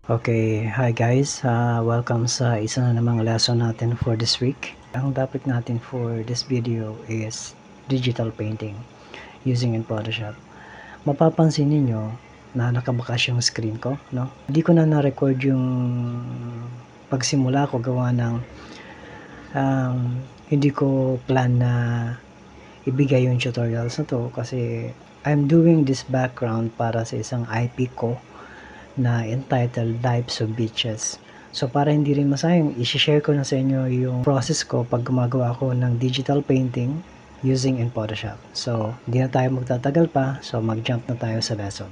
Okay, hi guys. Welcome sa isa na namang lesson natin for this week. Ang topic natin for this video is digital painting using in Photoshop. Mapapansin niyo na nakabakas yung screen ko, no? Hindi ko na na-record yung pagsimula ko gawa ng hindi ko plan na ibigay yung tutorials na to kasi I'm doing this background para sa isang IP ko na entitled Lives of Beaches. So para hindi rin masayang, i-share ko na sa inyo yung process ko pag gumagawa ako ng digital painting using in Photoshop. So hindi na tayo magtatagal pa, so mag-jump na tayo sa lesson.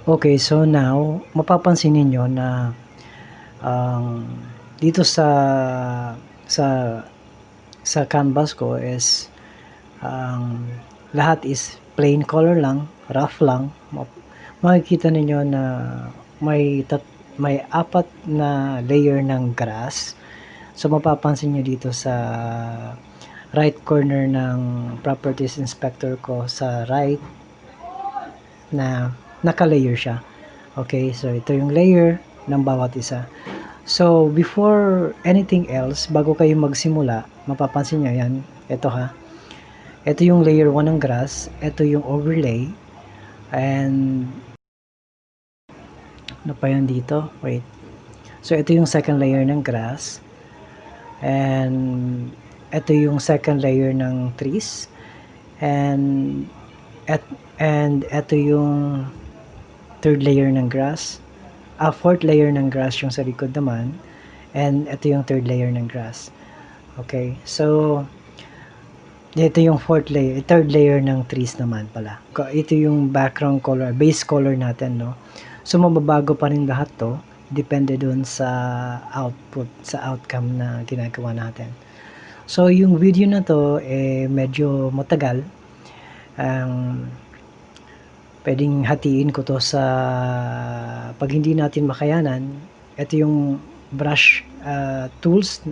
Okay, so now, mapapansin niyo na dito sa sa canvas ko is lahat is plain color lang, rough lang. Makikita niyo na may apat na layer ng grass. So mapapansin niyo dito sa right corner ng properties inspector ko sa right na naka-layer siya. Okay, so ito yung layer ng bawat isa. So before anything else, bago kayo magsimula, mapapansin niyo yan, ito ha. Ito yung layer 1 ng grass, ito yung overlay, and ano pa yan dito? Wait. So, ito yung second layer ng grass. And, ito yung second layer ng trees. And, ito yung third layer ng grass. Fourth layer ng grass yung sa likod naman. And, ito yung third layer ng grass. Okay. So, ito yung third layer ng trees naman pala. Ito yung background color, base color natin, no? So, mababago pa rin lahat to. Depende dun sa output, sa outcome na ginagawa natin. So, yung video na to, medyo matagal. Pwedeng hatiin ko to sa pag hindi natin makayanan. Ito yung brush tools.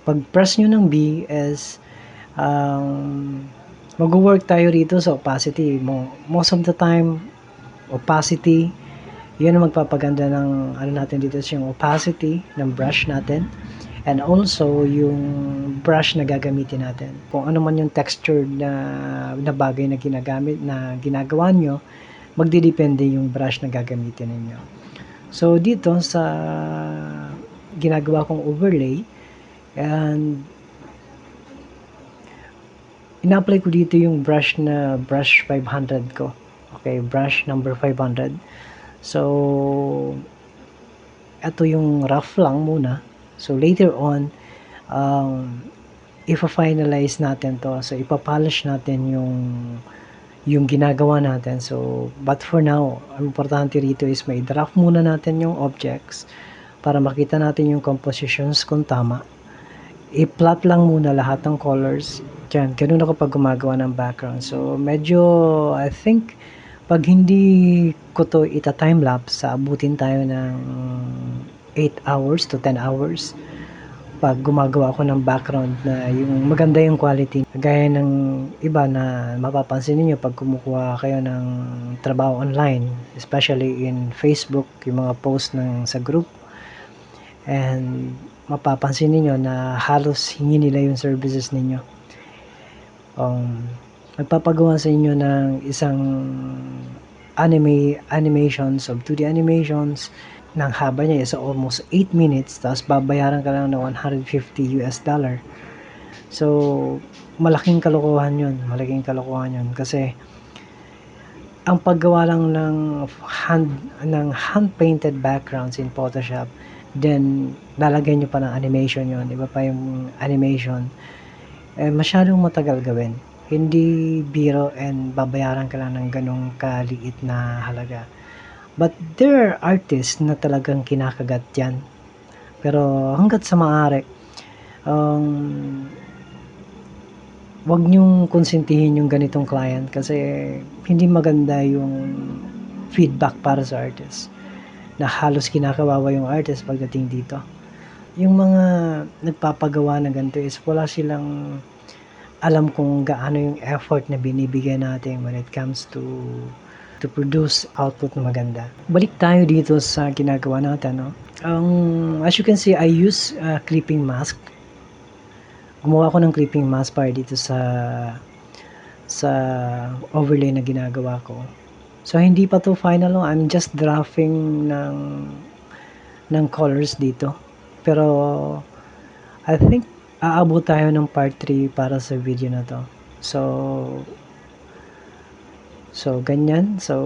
Pag press nyo ng B is mag-work tayo rito sa opacity. Most of the time, opacity, yun ang magpapaganda ng ano natin dito, yung opacity ng brush natin, and also yung brush na gagamitin natin. Kung ano man yung texture na bagay na ginagawa nyo, magdidepende yung brush na gagamitin ninyo. So dito sa ginagawa kong overlay, and ina-apply ko dito yung brush 500 ko. Okay, brush number 500. So, ito yung rough lang muna. So, later on, ipa-finalize natin to. So, ipa-polish natin yung ginagawa natin. So, but for now, ang importante rito is may draft muna natin yung objects para makita natin yung compositions kung tama. I-plot lang muna lahat ng colors. Diyan, ganun ako pag gumagawa ng background. So, medyo, I think, pag hindi ko to ita-timelapse, abutin tayo ng 8 hours to 10 hours pag gumagawa ako ng background na yung maganda yung quality. Gaya ng iba na mapapansin niyo pag kumukuha kayo ng trabaho online, especially in Facebook, yung mga post sa group. And mapapansin niyo na halos hingi nila yung services ninyo. Nagpapagawa sa inyo ng isang animations of 2D animations ng haba niya is almost 8 minutes, tapos babayaran ka lang ng $150. So malaking kalokohan yun kasi ang paggawa lang ng hand painted backgrounds in Photoshop, then lalagyan nyo pa ng animation yun, iba pa yung animation, masyadong matagal gawin. Hindi biro, and babayaran ka lang ng ganong kaliit na halaga. But there are artists na talagang kinakagat yan. Pero hanggat sa maaari, wag nyong konsentihin yung ganitong client kasi hindi maganda yung feedback para sa artist. Na halos kinakawawa yung artist pagdating dito. Yung mga nagpapagawa ng ganito is wala silang alam kung gaano yung effort na binibigay natin when it comes to to produce output na maganda. Balik tayo dito sa ginagawa natin, no? As you can see, I use clipping mask. Gumawa ko ng clipping mask para dito sa overlay na ginagawa ko. So hindi pa to final, no? I'm just drafting ng colors dito. Pero I think aabot tayo ng part 3 para sa video na to. So ganyan. So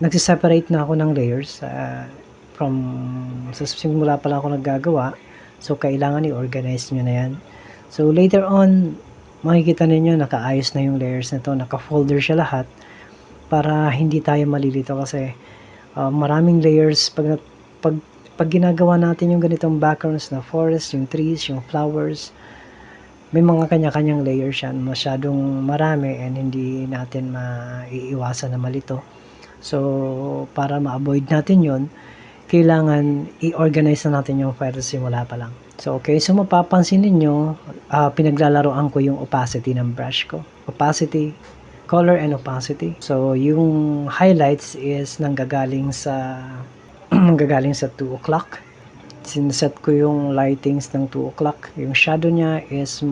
nagsiseparate na ako ng layers from sa simula pa lang ako naggagawa. So kailangan i-organize nyo na yan. So later on, makikita ninyo nakaayos na yung layers na to, naka-folder siya lahat para hindi tayo malilito kasi maraming layers pag ginagawa natin yung ganitong backgrounds na forest, yung trees, yung flowers, may mga kanya-kanyang layers yan, masyadong marami and hindi natin maiiwasan na malito. So para ma-avoid natin yon, kailangan i-organize na natin yung file simula pa lang. So okay, so mapapansin ninyo, pinaglalaroan ko yung opacity ng brush ko. Opacity, color and opacity. So yung highlights is nanggagaling sa nanggagaling sa 2 o'clock. Sinset ko yung lightings ng 2 o'clock. Yung shadow niya is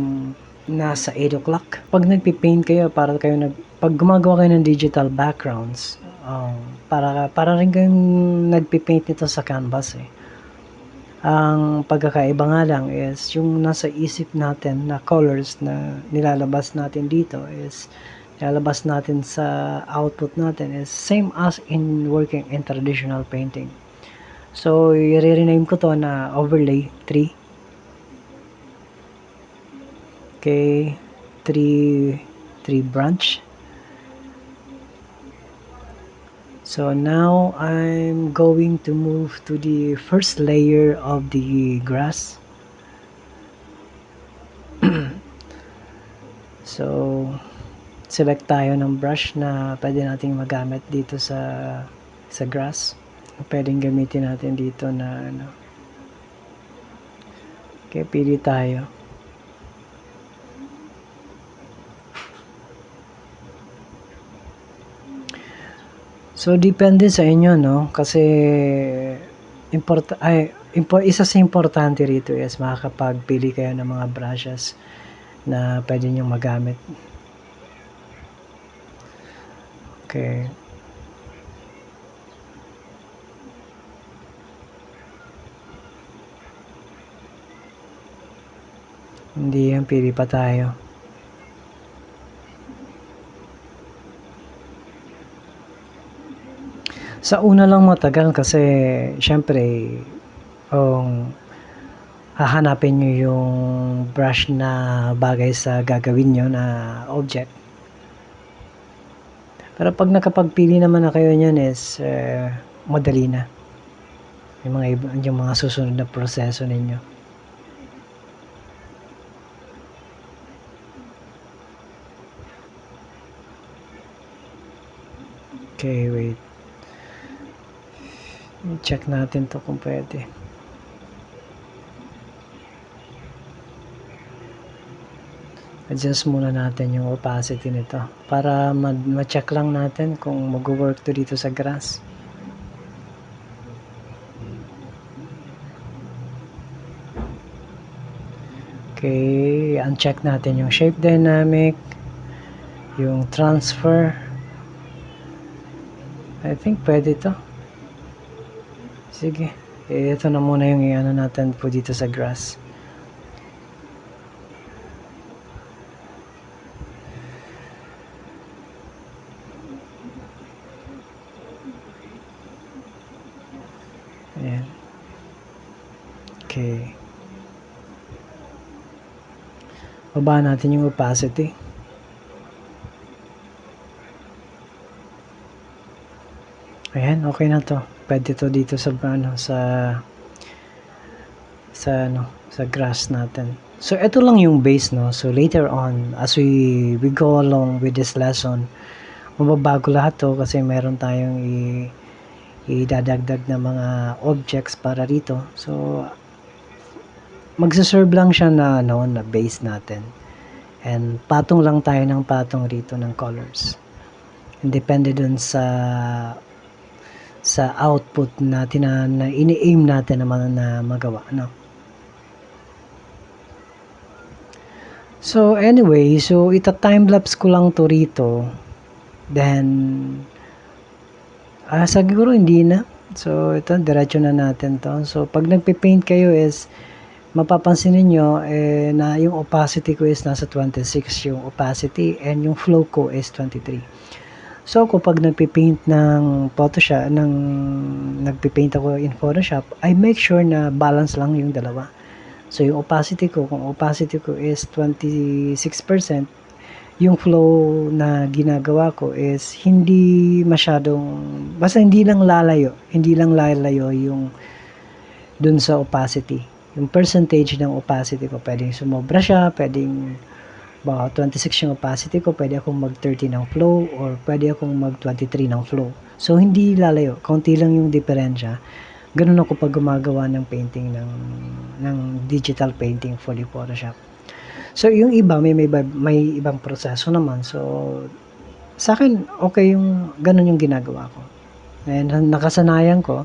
nasa 8 o'clock. Pag nagpipaint kayo, pag gumagawa kayo ng digital backgrounds, para rin kayong nagpipaint nito sa canvas eh. Ang pagkakaiba nga lang is yung nasa isip natin na colors na nilalabas natin dito is nilalabas natin sa output natin is same as in working in traditional painting. So i-rename ko to na overlay 3. Okay, 3 branch. So now I'm going to move to the first layer of the grass. So select tayo ng brush na pwede nating magamit dito sa grass. Pwedeng gamitin natin dito na ano. Okay, pili tayo. So depende sa inyo, no? Kasi isa sa importante rito is makakapagpili kayo ng mga brushes na pwede nyo magamit. Okay. Hindi yan, pili pa tayo. Sa una lang matagal kasi syempre hahanapin nyo yung brush na bagay sa gagawin nyo na object. Pero pag nakapagpili naman na kayo nyan is madali na yung mga susunod na proseso ninyo. Okay, wait. Check natin to kung pwede. Adjust muna natin yung opacity nito para ma-check lang natin kung mag-work to dito sa grass. Okay, uncheck natin yung shape dynamic, yung transfer. I think pwede to. Sige, ito na muna yung i-ano natin po dito sa grass. Ayan. Okay. Baba natin yung opacity. Ayan, okay na to. Pwede to dito sa grass natin. So ito lang yung base, no. So later on as we go along with this lesson, mababago lahat to kasi meron tayong idadagdag na mga objects para rito. So magse-serve lang siya na base natin. And patong lang tayo ng patong rito ng colors. Depende dun sa output na ini-aim natin na magawa, no? So anyway, so ita-time-lapse ko lang to rito. Then siguro hindi na. So ito, diretso na natin to. So pag nagpe-paint kayo is mapapansin niyo na yung opacity ko is nasa 26 yung opacity and yung flow ko is 23. So kapag nagpe-paint ng Photoshop, nagpe-paint ako in Photoshop, I make sure na balance lang yung dalawa. So yung opacity ko, kung opacity ko is 26%, yung flow na ginagawa ko is hindi masyadong, basta hindi lang lalayo yung dun sa opacity. Yung percentage ng opacity ko, pwedeng sumobra siya, pwedeng baka 26 yung opacity ko, pwede akong mag 30 ng flow or pwede akong mag 23 ng flow. So hindi lalayo, kaunti lang yung diferensya. Ganun ako pag gumagawa ng painting ng digital painting for the Photoshop. So yung iba may ibang proseso naman. So sa akin okay yung ganun yung ginagawa ko. And nakasanayan ko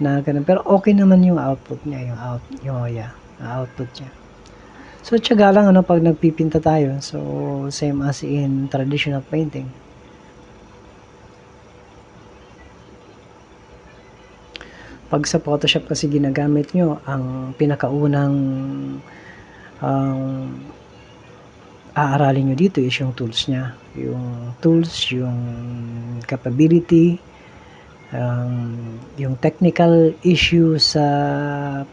na ganun, pero okay naman yung output niya, output niya. So tiyaga lang pag nagpipinta tayo. So same as in traditional painting. Pag sa Photoshop kasi ginagamit nyo, ang pinakaunang aaralin nyo dito is yung tools niya. Yung tools, yung capability, yung technical issue sa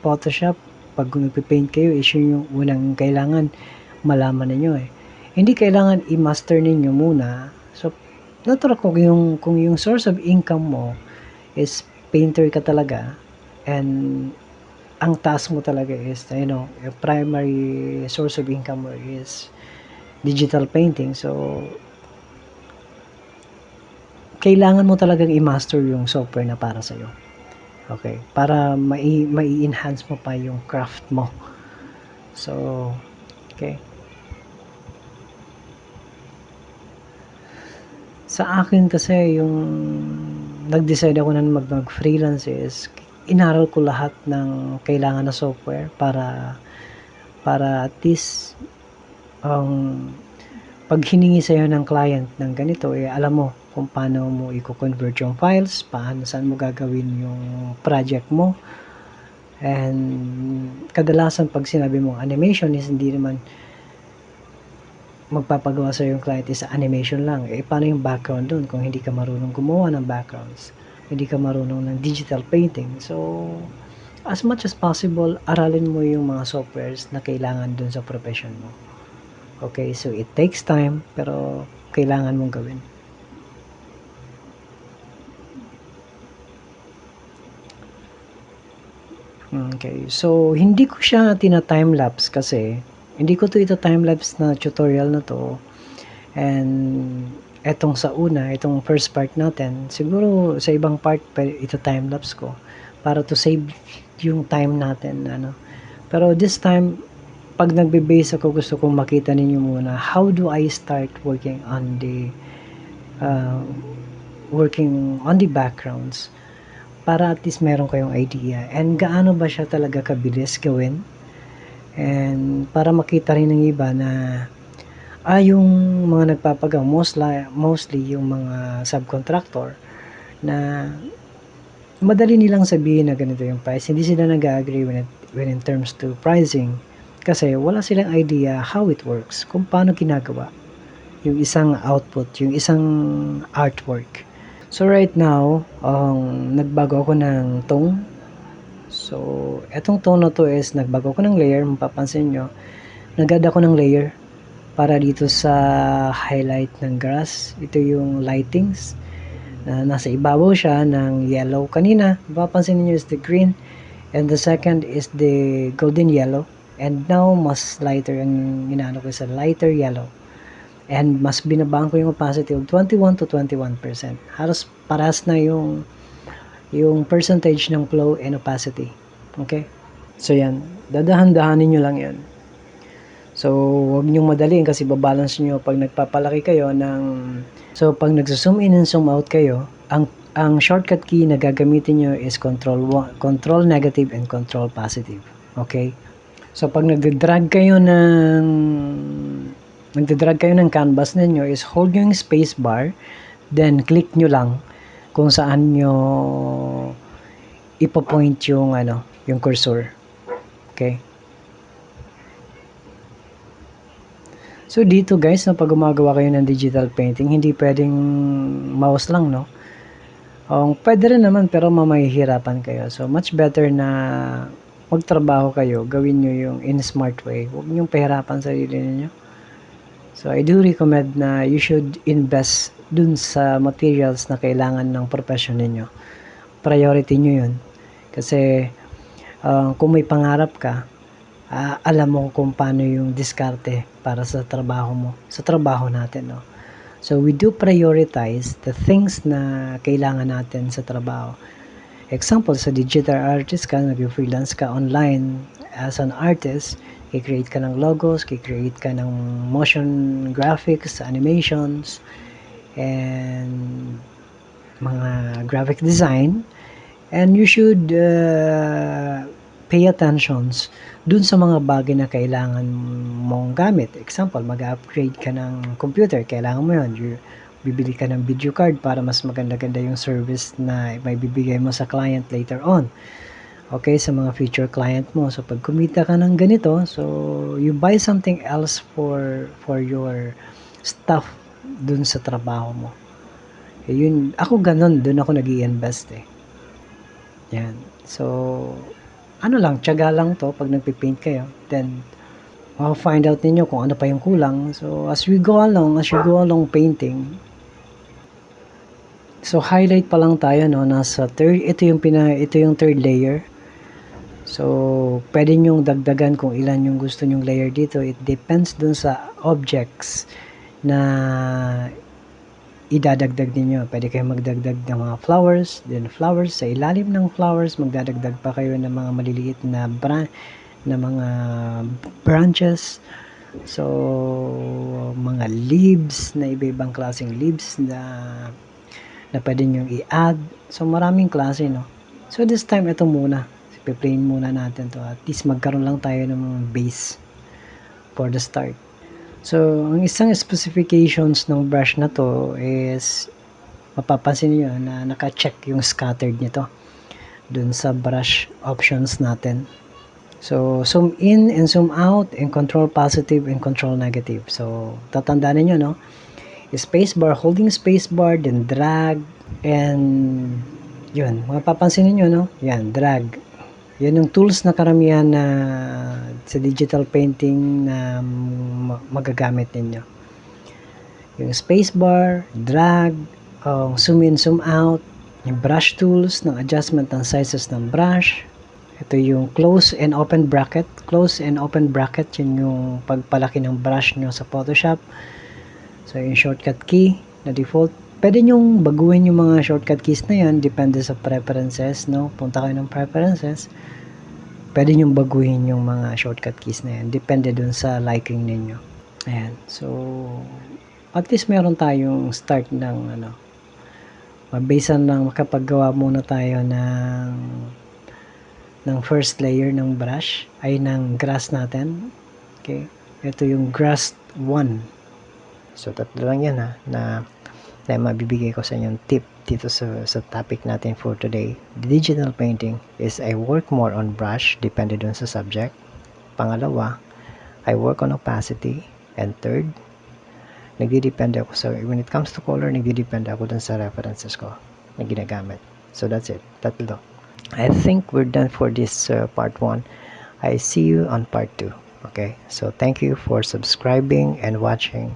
Photoshop. Pag nagpipaint kayo, is yung unang kailangan malaman ninyo Hindi kailangan i-master ninyo muna. So, natural kung yung source of income mo is painter ka talaga and ang task mo talaga is, yung primary source of income mo is digital painting. So, kailangan mo talagang i-master yung software na para sa'yo. Okay, para mai-enhance mo pa yung craft mo. So, okay. Sa akin kasi yung nag-decide ako na mag-freelance is inaral ko lahat ng kailangan na software para at least pag hiningi sa'yo ng client ng ganito, alam mo kung paano mo i-convert yung files, saan mo gagawin yung project mo. And kadalasan pag sinabi mong animation is hindi naman magpapagawa sa yung client is animation lang. Paano yung background dun kung hindi ka marunong gumawa ng backgrounds? Hindi ka marunong ng digital painting. So, as much as possible, aralin mo yung mga softwares na kailangan dun sa profession mo. Okay, so it takes time, pero kailangan mong gawin. Okay, so hindi ko siya tina-time-lapse kasi hindi ko to time-lapse na tutorial na to. And etong sa itong first part natin, siguro sa ibang part ito time-lapse ko para to save yung time natin. Pero this time, pag nagbe-base ako, gusto kong makita ninyo muna how do I start working on the backgrounds para at least meron kayong idea and gaano ba siya talaga kabilis gawin, and para makita rin ng iba na yung mga nagpapagawa mostly yung mga subcontractor na madali nilang sabihin na ganito yung price, hindi sila nag-agree when in terms to pricing kasi wala silang idea how it works, kung paano ginagawa yung isang output, yung isang artwork. So right now, nagbago ako ng tone. So, etong tone na to is nagbago ako ng layer. Mapapansin nyo, nag-add ako ng layer para dito sa highlight ng grass. Ito yung lightings. Nasa ibabaw siya ng yellow. Kanina, mapapansin niyo is the green. And the second is the golden yellow. And now, mas lighter ang inaano ko sa lighter yellow. And mas binabaan ko yung opacity of 21 to 21%. Halos parehas na yung percentage ng flow and opacity. Okay? So yan, dadahan-dahanin nyo lang yan. So, huwag niyong madaliin kasi babalance niyo pag nagpapalaki kayo so pag nagzo-zoom in and zoom out kayo, ang shortcut key na gagamitin niyo is control negative and control positive. Okay? So pag nagde-drag kayo ng canvas ninyo is hold yung space bar, then click nyo lang kung saan nyo ipo-point yung cursor. Okay? So dito guys, pag gumagawa kayo ng digital painting, hindi pwedeng mouse lang, no? Pwede rin naman pero mamahihirapan kayo. So much better na magtrabaho kayo, gawin nyo yung in smart way. Huwag nyong pahirapan sarili niyo. So I do recommend na you should invest dun sa materials na kailangan ng profession ninyo. Priority nyo yun. Kasi kung may pangarap ka, alam mo kung paano yung diskarte para sa trabaho natin, no? So we do prioritize the things na kailangan natin sa trabaho. Example, sa digital artist ka, nag-freelance ka online as an artist, i-create ka ng logos, i-create ka ng motion graphics, animations, and mga graphic design, and you should pay attentions dun sa mga bagay na kailangan mong gamit. Example, mag-upgrade ka ng computer, kailangan mo yun. Bibili ka ng video card para mas maganda-ganda yung service na may bibigay mo sa client later on. Okay, sa mga future client mo. So, pag kumita ka ng ganito, so you buy something else for your stuff dun sa trabaho mo. Yun, ako ganun, dun ako nag-i-invest eh. Yan. So, tiyaga lang to pag nagpipaint kayo. Then, find out ninyo kung ano pa yung kulang. So, as you go along painting, so highlight pa lang tayo, no, nasa ito yung third layer. So, pwede nyong dagdagan kung ilan yung gusto nyong layer dito. It depends dun sa objects na idadagdag niyo. Pwede kayong magdagdag ng mga flowers, then flowers sa ilalim ng flowers, magdadagdag pa kayo ng mga maliliit na mga branches. So, mga leaves na iba-ibang klaseng leaves na pwede nyo i-add. So, maraming klase, no? So, this time, ito muna. Ipi-plain muna natin to. At least magkaroon lang tayo ng base for the start. So, ang isang specifications ng brush na to is mapapansin niyo na naka-check yung scattered nito dun sa brush options natin. So, zoom in and zoom out and control positive and control negative. So, tatandaan niyo, no? Spacebar, holding spacebar, then drag, and yun, mapapansin niyo, no? Yan, drag. Yan yung tools na karamihan na sa digital painting na magagamit ninyo. Yung spacebar, drag, zoom in, zoom out, yung brush tools ng adjustment ng sizes ng brush. Ito yung close and open bracket. Close and open bracket, yun yung pagpalaki ng brush nyo sa Photoshop. So, yung shortcut key na default. Pwede nyong baguhin yung mga shortcut keys na yan, depende sa preferences, no? Punta kayo ng preferences. Pwede nyong baguhin yung mga shortcut keys na yan. Depende dun sa liking ninyo. Ayan. So, at least meron tayong start ng mabasean lang, makapaggawa muna tayo ng first layer ng brush, ay ng grass natin. Okay. Ito yung grass 1. So, tatlo lang yan na mabibigay ko sa inyong tip dito sa topic natin for today. Digital painting is I work more on brush, depende dun sa subject. Pangalawa, I work on opacity. And third, nagdidepende ako when it comes to color, nagdidepende ako dun sa references ko na ginagamit. So that's it. Tatlo. I think we're done for this part 1. I see you on part 2. Okay? So thank you for subscribing and watching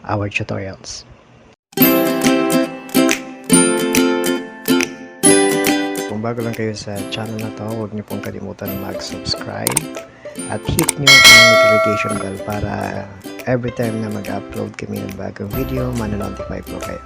our tutorials. Kung bago lang kayo sa channel na to, huwag niyo pong kalimutan mag-subscribe at hit niyo ang notification bell para every time na mag-upload kami ng bagong video, mananotify po kayo.